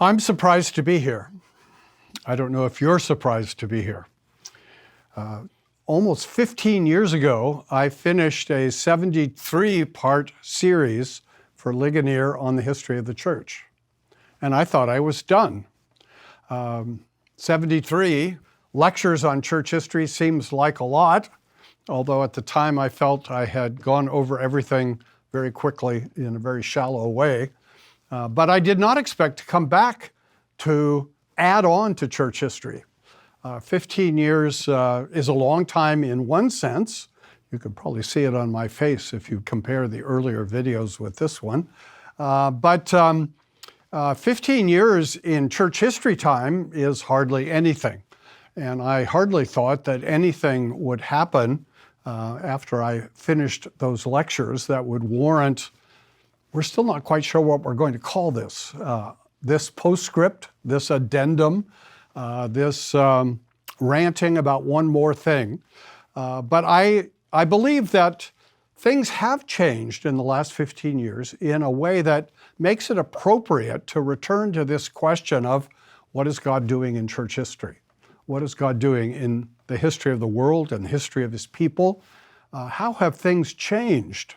I'm surprised to be here. I don't know if you're surprised to be here. Almost 15 years ago, I finished a 73-part series for Ligonier on the history of the church. And I thought I was done. 73 lectures on church history seems like a lot, although at the time I felt I had gone over everything very quickly in a very shallow way. But I did not expect to come back to add on to church history. 15 years is a long time in one sense. You could probably see it on my face if you compare the earlier videos with this one. But 15 years in church history time is hardly anything. And I hardly thought that anything would happen after I finished those lectures that would warrant. We're still not quite sure what we're going to call this. This postscript, this addendum, this ranting about one more thing. But I believe that things have changed in the last 15 years in a way that makes it appropriate to return to this question of what is God doing in church history? What is God doing in the history of the world and the history of His people? How have things changed?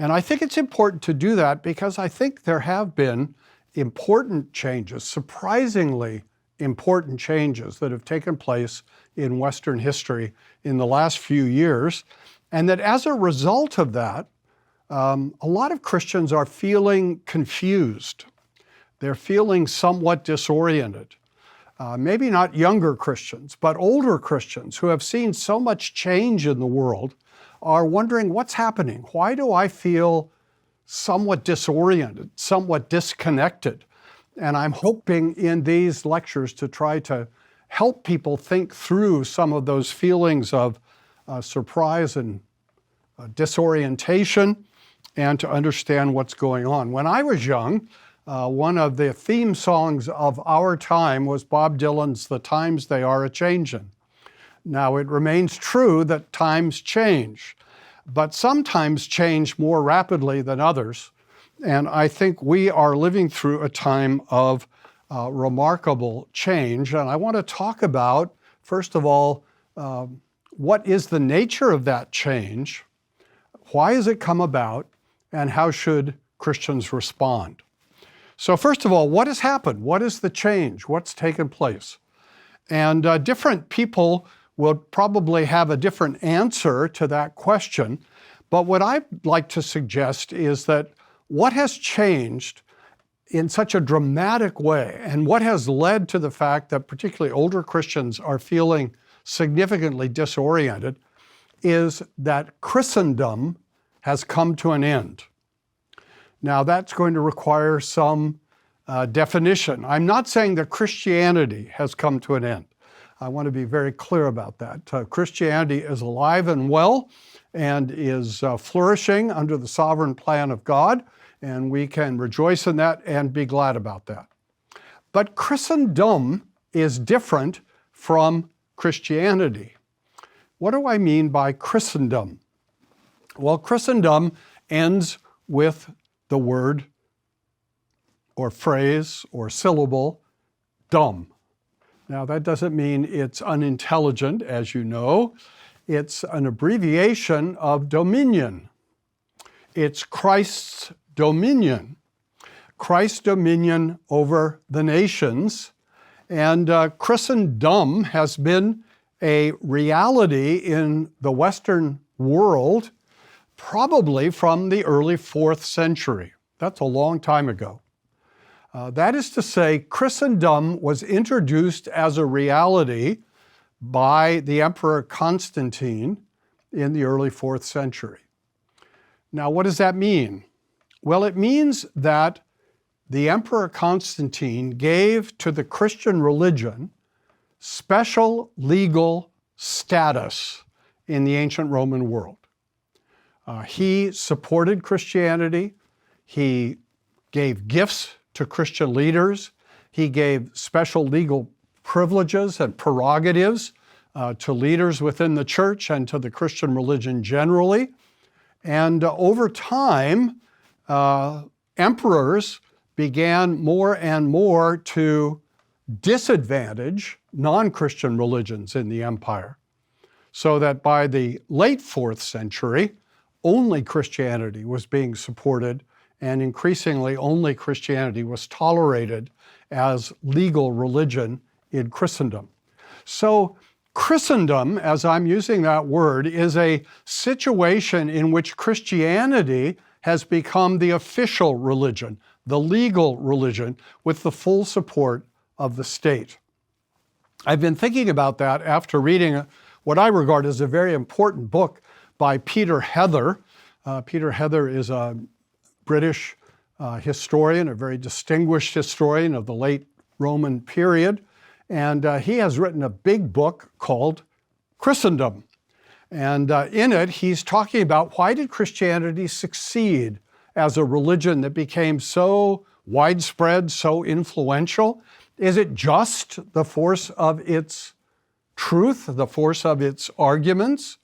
And I think it's important to do that because I think there have been important changes, surprisingly important changes that have taken place in Western history in the last few years. And that as a result of that, a lot of Christians are feeling confused. They're feeling somewhat disoriented. Maybe not younger Christians, but older Christians who have seen so much change in the world are wondering what's happening. Why do I feel somewhat disoriented, somewhat disconnected? And I'm hoping in these lectures to try to help people think through some of those feelings of surprise and disorientation and to understand what's going on. When I was young, one of the theme songs of our time was Bob Dylan's "The Times They Are A-Changin'." Now, it remains true that times change, but sometimes change more rapidly than others. And I think we are living through a time of remarkable change. And I want to talk about, first of all, what is the nature of that change? Why has it come about? And how should Christians respond? So first of all, what has happened? What is the change? What's taken place? And different people will probably have a different answer to that question. But what I'd like to suggest is that what has changed in such a dramatic way, and what has led to the fact that particularly older Christians are feeling significantly disoriented, is that Christendom has come to an end. Now, that's going to require some definition. I'm not saying that Christianity has come to an end. I want to be very clear about that. Christianity is alive and well and is flourishing under the sovereign plan of God, and we can rejoice in that and be glad about that. But Christendom is different from Christianity. What do I mean by Christendom? Well, Christendom ends with the word or phrase or syllable, dumb. Now, that doesn't mean it's unintelligent, as you know. It's an abbreviation of dominion. It's Christ's dominion. Christ's dominion over the nations. And Christendom has been a reality in the Western world probably from the early 4th century. That's a long time ago. That is to say, Christendom was introduced as a reality by the Emperor Constantine in the early 4th century. Now, what does that mean? Well, it means that the Emperor Constantine gave to the Christian religion special legal status in the ancient Roman world. He supported Christianity. He gave gifts to Christian leaders. He gave special legal privileges and prerogatives to leaders within the church and to the Christian religion generally. And over time, emperors began more and more to disadvantage non-Christian religions in the empire, so that by the late 4th century, only Christianity was being supported, and increasingly only Christianity was tolerated as legal religion in Christendom. So Christendom, as I'm using that word, is a situation in which Christianity has become the official religion, the legal religion, with the full support of the state. I've been thinking about that after reading what I regard as a very important book by Peter Heather. Peter Heather is a British historian, a very distinguished historian of the late Roman period, and he has written a big book called Christendom. And in it, he's talking about why did Christianity succeed as a religion that became so widespread, so influential? Is it just the force of its truth, the force of its arguments?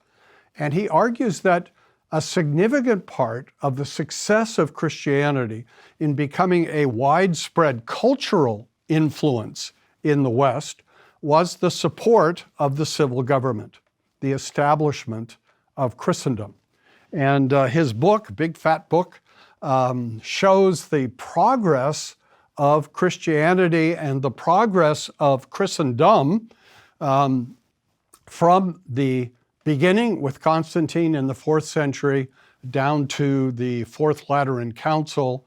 And he argues that a significant part of the success of Christianity in becoming a widespread cultural influence in the West was the support of the civil government, the establishment of Christendom. And his book, big fat book, shows the progress of Christianity and the progress of Christendom from the beginning with Constantine in the 4th century down to the Fourth Lateran Council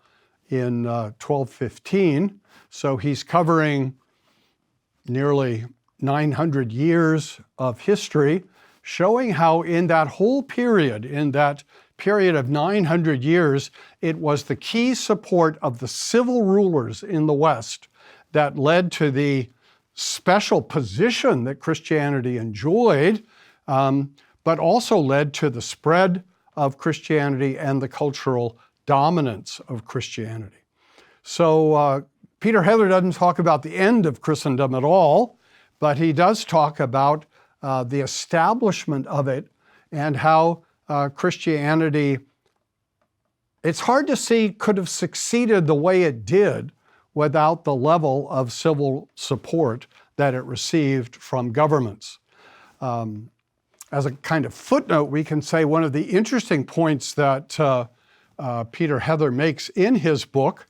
in 1215. So he's covering nearly 900 years of history, showing how in that whole period, in that period of 900 years, it was the key support of the civil rulers in the West that led to the special position that Christianity enjoyed, but also led to the spread of Christianity and the cultural dominance of Christianity. So Peter Heather doesn't talk about the end of Christendom at all, but he does talk about the establishment of it and how Christianity, it's hard to see, could have succeeded the way it did without the level of civil support that it received from governments. As a kind of footnote, we can say one of the interesting points that Peter Heather makes in his book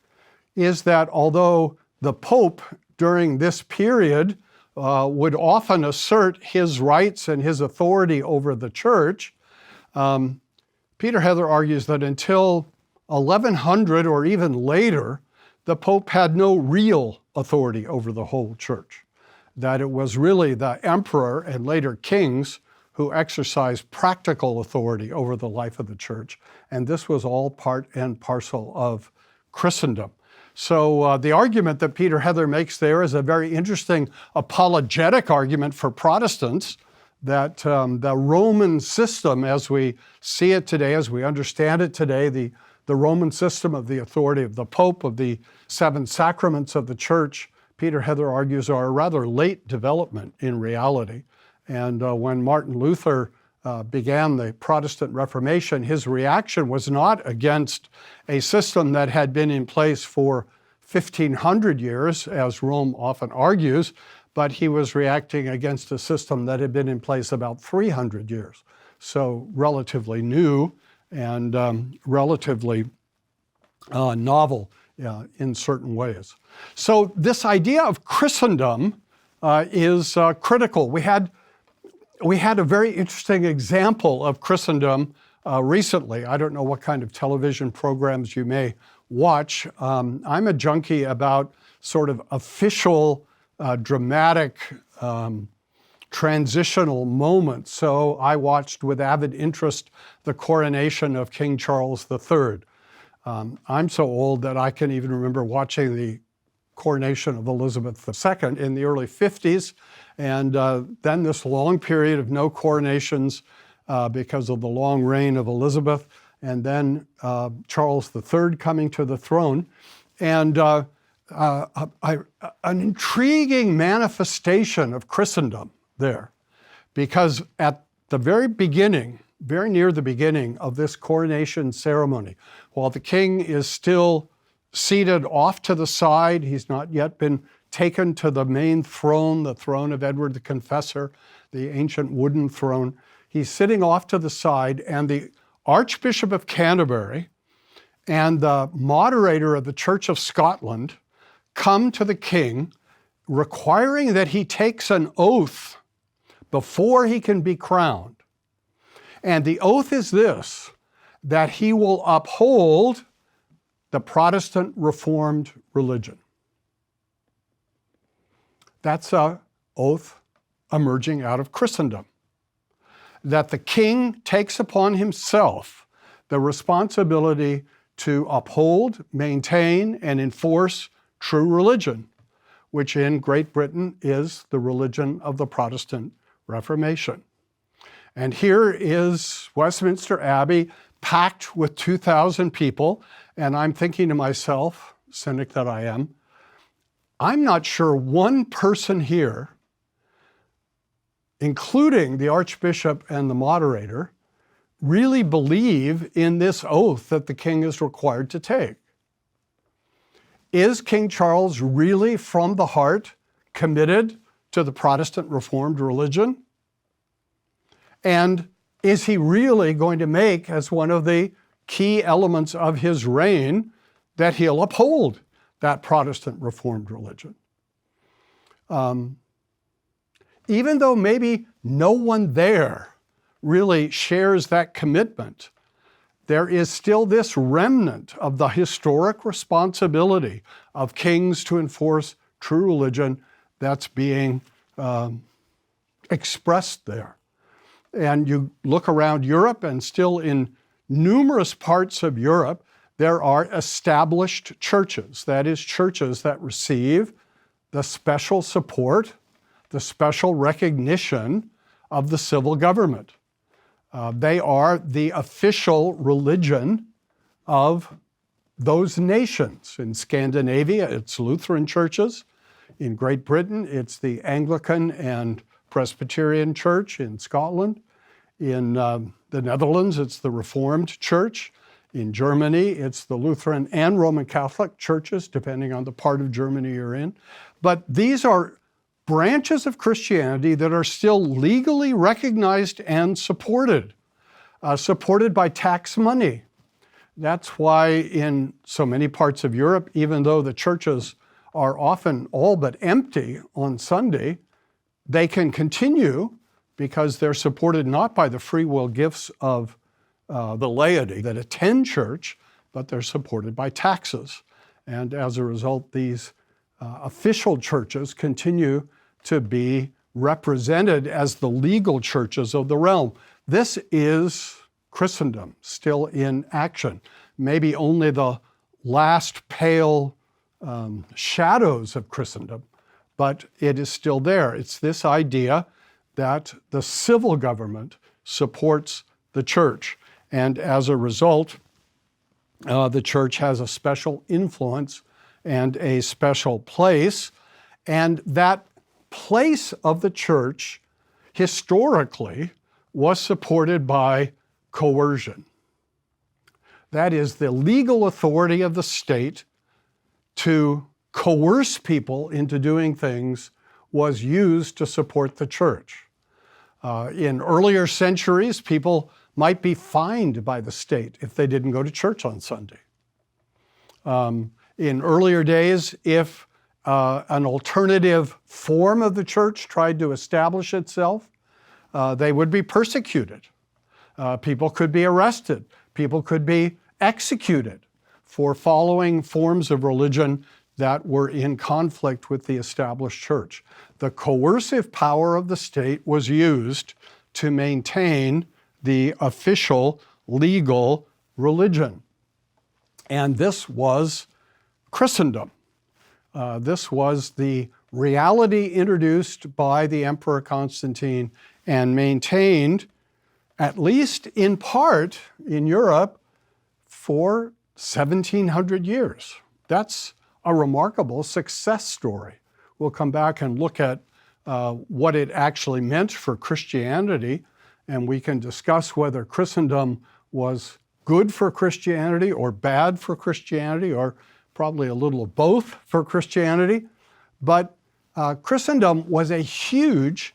is that although the Pope during this period would often assert his rights and his authority over the church, Peter Heather argues that until 1100 or even later, the Pope had no real authority over the whole church, that it was really the emperor and later kings who exercised practical authority over the life of the church. And this was all part and parcel of Christendom. So the argument that Peter Heather makes there is a very interesting apologetic argument for Protestants, that the Roman system as we see it today, as we understand it today, the Roman system of the authority of the Pope, of the 7 sacraments of the church, Peter Heather argues are a rather late development in reality. And when Martin Luther began the Protestant Reformation, his reaction was not against a system that had been in place for 1,500 years, as Rome often argues, but he was reacting against a system that had been in place about 300 years. So relatively new and relatively novel in certain ways. So this idea of Christendom is critical. We had a very interesting example of Christendom recently. I don't know what kind of television programs you may watch. I'm a junkie about sort of official, dramatic, transitional moments. So I watched with avid interest the coronation of King Charles III. I'm so old that I can even remember watching the coronation of Elizabeth II in the early 50s, and then this long period of no coronations because of the long reign of Elizabeth, and then Charles III coming to the throne. And an intriguing manifestation of Christendom there, because at the very beginning, very near the beginning of this coronation ceremony, while the king is still seated off to the side. He's not yet been taken to the main throne, the throne of Edward the Confessor, the ancient wooden throne. He's sitting off to the side, and the Archbishop of Canterbury and the moderator of the Church of Scotland come to the king, requiring that he takes an oath before he can be crowned. And the oath is this, that he will uphold the Protestant Reformed religion. That's an oath emerging out of Christendom, that the king takes upon himself the responsibility to uphold, maintain, and enforce true religion, which in Great Britain is the religion of the Protestant Reformation. And here is Westminster Abbey packed with 2,000 people, and I'm thinking to myself, cynic that I am, I'm not sure one person here, including the Archbishop and the moderator, really believe in this oath that the king is required to take. Is King Charles really from the heart committed to the Protestant Reformed religion? And is he really going to make as one of the key elements of his reign that he'll uphold that Protestant Reformed religion? Even though maybe no one there really shares that commitment, there is still this remnant of the historic responsibility of kings to enforce true religion that's being expressed there. And you look around Europe, and still in numerous parts of Europe, there are established churches. That is, churches that receive the special support, the special recognition of the civil government. They are the official religion of those nations. In Scandinavia, it's Lutheran churches. In Great Britain, it's the Anglican and Presbyterian Church. In Scotland, in the Netherlands, it's the Reformed Church. In Germany, it's the Lutheran and Roman Catholic churches, depending on the part of Germany you're in. But these are branches of Christianity that are still legally recognized and supported by tax money. That's why in so many parts of Europe, even though the churches are often all but empty on Sunday, they can continue because they're supported not by the free will gifts of the laity that attend church, but they're supported by taxes. And as a result, these official churches continue to be represented as the legal churches of the realm. This is Christendom still in action. Maybe only the last pale shadows of Christendom, but it is still there. It's this idea that the civil government supports the church. And as a result, the church has a special influence and a special place. And that place of the church historically was supported by coercion. That is, the legal authority of the state to coerce people into doing things was used to support the church. In earlier centuries, people might be fined by the state if they didn't go to church on Sunday. In earlier days, if an alternative form of the church tried to establish itself, they would be persecuted. People could be arrested. People could be executed for following forms of religion that were in conflict with the established church. The coercive power of the state was used to maintain the official legal religion. And this was Christendom. This was the reality introduced by the Emperor Constantine and maintained, at least in part, in Europe for 1,700 years. That's a remarkable success story. We'll come back and look at what it actually meant for Christianity, and we can discuss whether Christendom was good for Christianity or bad for Christianity, or probably a little of both for Christianity, but Christendom was a huge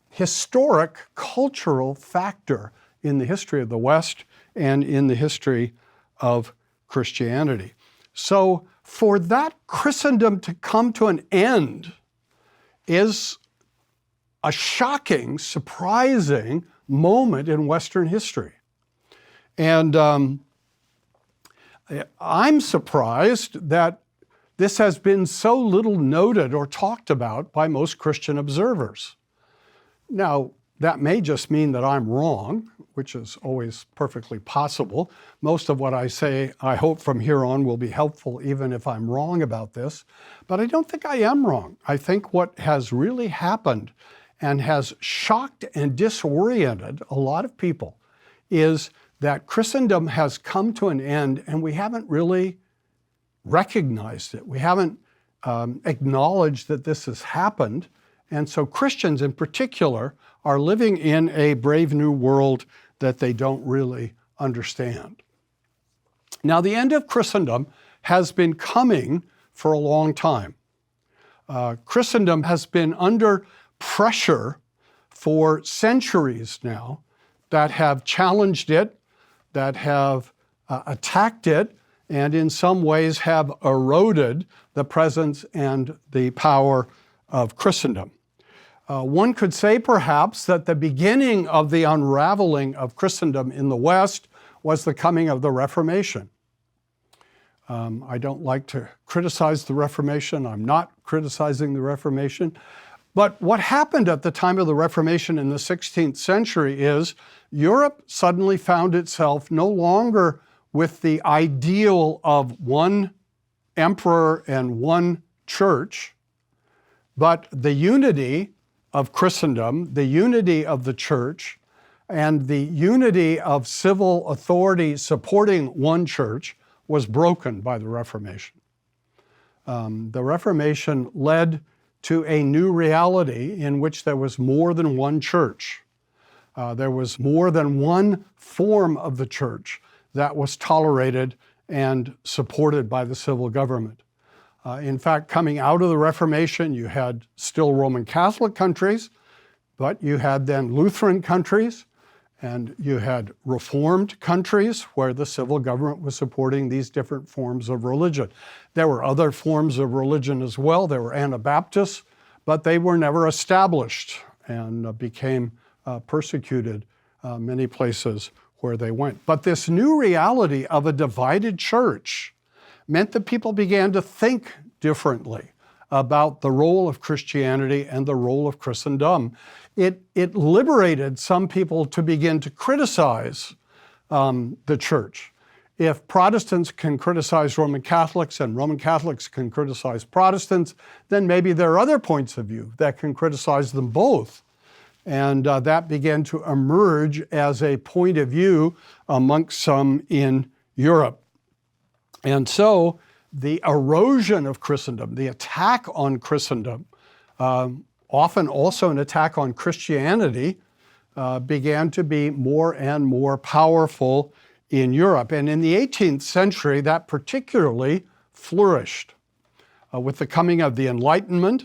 historic, cultural factor in the history of the West and in the history of Christianity. So for that Christendom to come to an end is a shocking, surprising moment in Western history. And I'm surprised that this has been so little noted or talked about by most Christian observers. Now, that may just mean that I'm wrong, which is always perfectly possible. Most of what I say, I hope from here on, will be helpful even if I'm wrong about this. But I don't think I am wrong. I think what has really happened and has shocked and disoriented a lot of people is that Christendom has come to an end and we haven't really recognized it. We haven't acknowledged that this has happened. And so Christians in particular are living in a brave new world that they don't really understand. Now, the end of Christendom has been coming for a long time. Christendom has been under pressure for centuries now that have challenged it, that have attacked it, and in some ways have eroded the presence and the power of Christendom. One could say perhaps that the beginning of the unraveling of Christendom in the West was the coming of the Reformation. I don't like to criticize the Reformation. I'm not criticizing the Reformation. But what happened at the time of the Reformation in the 16th century is Europe suddenly found itself no longer with the ideal of one emperor and one church, but the unity of Christendom, the unity of the church, and the unity of civil authority supporting one church was broken by the Reformation. The Reformation led to a new reality in which there was more than one church. There was more than one form of the church that was tolerated and supported by the civil government. In fact, coming out of the Reformation, you had still Roman Catholic countries, but you had then Lutheran countries, and you had Reformed countries where the civil government was supporting these different forms of religion. There were other forms of religion as well. There were Anabaptists, but they were never established and became persecuted many places where they went. But this new reality of a divided church meant that people began to think differently about the role of Christianity and the role of Christendom. It liberated some people to begin to criticize the church. If Protestants can criticize Roman Catholics and Roman Catholics can criticize Protestants, then maybe there are other points of view that can criticize them both. And that began to emerge as a point of view amongst some in Europe. And so the erosion of Christendom, the attack on Christendom, often also an attack on Christianity, began to be more and more powerful in Europe. And in the 18th century, that particularly flourished. With the coming of the Enlightenment,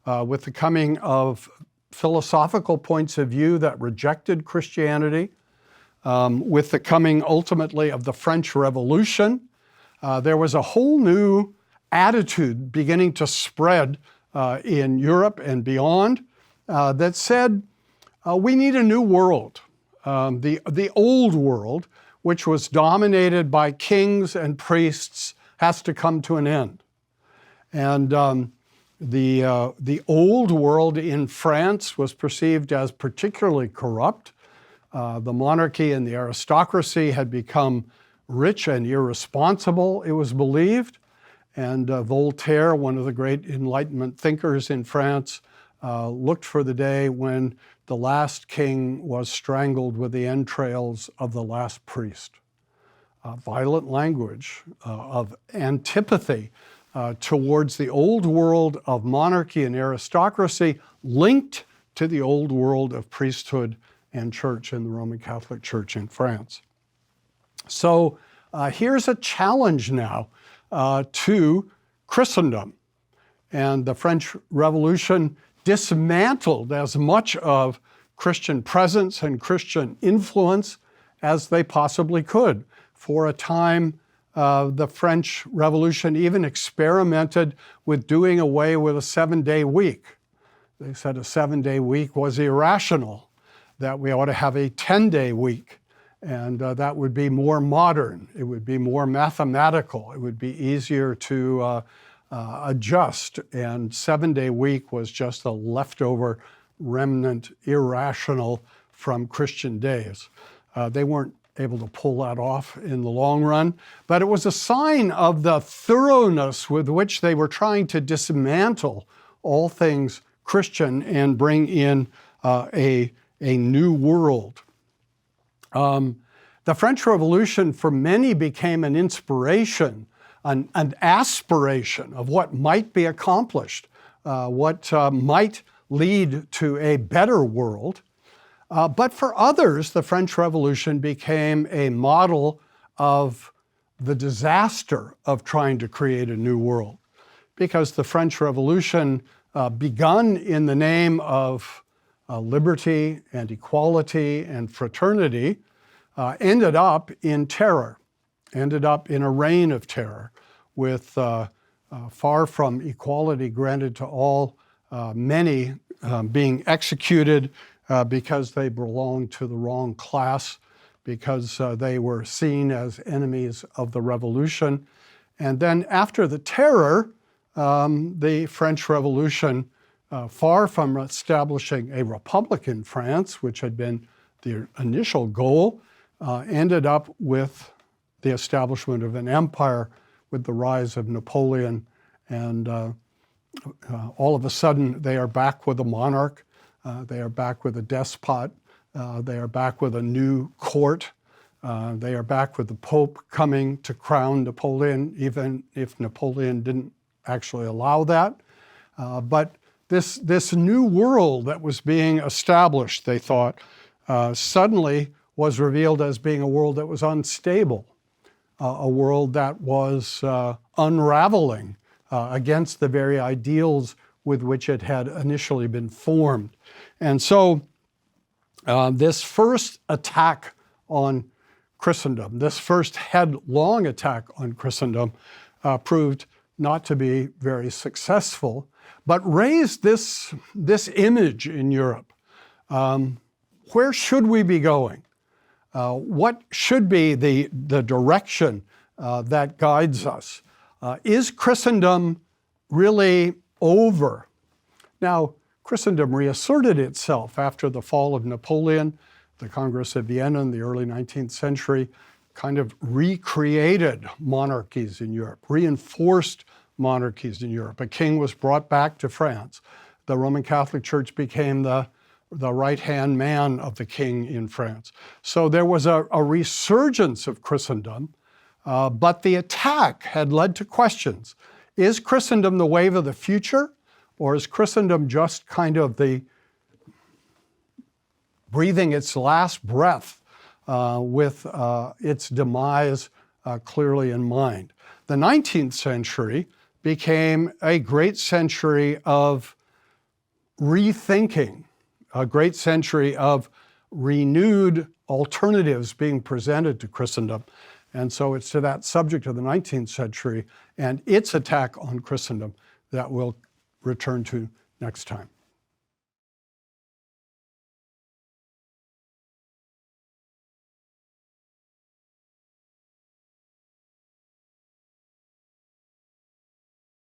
with the coming of philosophical points of view that rejected Christianity, with the coming ultimately of the French Revolution, there was a whole new attitude beginning to spread in Europe and beyond that said, we need a new world. The old world, which was dominated by kings and priests, has to come to an end. And the old world in France was perceived as particularly corrupt. The monarchy and the aristocracy had become rich and irresponsible, it was believed. And Voltaire, one of the great Enlightenment thinkers in France, looked for the day when the last king was strangled with the entrails of the last priest. Violent language of antipathy towards the old world of monarchy and aristocracy linked to the old world of priesthood and church in the Roman Catholic Church in France. So here's a challenge now to Christendom. And the French Revolution dismantled as much of Christian presence and Christian influence as they possibly could. For a time, the French Revolution even experimented with doing away with a 7-day week. They said a 7-day week was irrational, that we ought to have a 10-day week. And that would be more modern. It would be more mathematical. It would be easier to adjust. And 7-day week was just a leftover remnant irrational from Christian days. They weren't able to pull that off in the long run, but it was a sign of the thoroughness with which they were trying to dismantle all things Christian and bring in a new world. The French Revolution for many became an inspiration, an aspiration of what might be accomplished, what might lead to a better world. But for others, the French Revolution became a model of the disaster of trying to create a new world, because the French Revolution, begun in the name of liberty and equality and fraternity, ended up in terror, ended up in a reign of terror, with far from equality granted to all, many being executed because they belonged to the wrong class, because they were seen as enemies of the revolution. And then after the terror, the French Revolution, far from establishing a republic in France, which had been the initial goal, ended up with the establishment of an empire with the rise of Napoleon. And all of a sudden, they are back with a monarch. They are back with a despot. They are back with a new court. They are back with the Pope coming to crown Napoleon, even if Napoleon didn't actually allow that. But this new world that was being established, they thought, suddenly was revealed as being a world that was unstable, a world that was unraveling against the very ideals with which it had initially been formed. And so this first attack on Christendom, this first headlong attack on Christendom, proved not to be very successful, but raised this image in Europe. Where should we be going? What should be the direction that guides us? Is Christendom really over? Now, Christendom reasserted itself after the fall of Napoleon. The Congress of Vienna in the early 19th century kind of recreated monarchies in Europe, reinforced monarchies in Europe. A king was brought back to France. The Roman Catholic Church became the right-hand man of the king in France. So there was a resurgence of Christendom, but the attack had led to questions. Is Christendom the wave of the future, or is Christendom just kind of the breathing its last breath with its demise clearly in mind? The 19th century became a great century of rethinking, a great century of renewed alternatives being presented to Christendom. And so it's to that subject of the 19th century and its attack on Christendom that we'll return to next time.